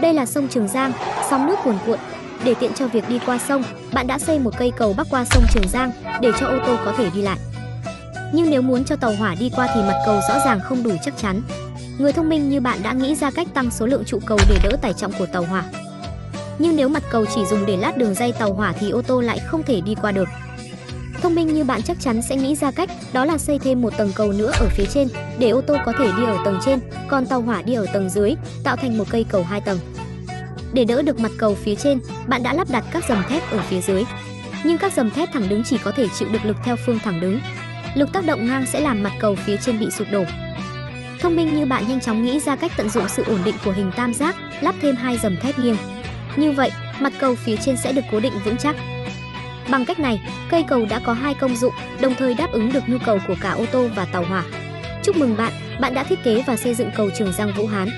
Đây là sông Trường Giang, sóng nước cuồn cuộn. Để tiện cho việc đi qua sông, bạn đã xây một cây cầu bắc qua sông Trường Giang để cho ô tô có thể đi lại. Nhưng nếu muốn cho tàu hỏa đi qua thì mặt cầu rõ ràng không đủ chắc chắn. Người thông minh như bạn đã nghĩ ra cách tăng số lượng trụ cầu để đỡ tải trọng của tàu hỏa. Nhưng nếu mặt cầu chỉ dùng để lát đường ray tàu hỏa thì ô tô lại không thể đi qua được. Thông minh như bạn chắc chắn sẽ nghĩ ra cách, đó là xây thêm một tầng cầu nữa ở phía trên để ô tô có thể đi ở tầng trên, còn tàu hỏa đi ở tầng dưới, tạo thành một cây cầu 2 tầng. Để đỡ được mặt cầu phía trên, bạn đã lắp đặt các dầm thép ở phía dưới. Nhưng các dầm thép thẳng đứng chỉ có thể chịu được lực theo phương thẳng đứng. Lực tác động ngang sẽ làm mặt cầu phía trên bị sụp đổ. Thông minh như bạn nhanh chóng nghĩ ra cách tận dụng sự ổn định của hình tam giác, lắp thêm 2 dầm thép nghiêng. Như vậy, mặt cầu phía trên sẽ được cố định vững chắc. Bằng cách này, cây cầu đã có 2 công dụng, đồng thời đáp ứng được nhu cầu của cả ô tô và tàu hỏa. Chúc mừng bạn, bạn đã thiết kế và xây dựng cầu Trường Giang Vũ Hán.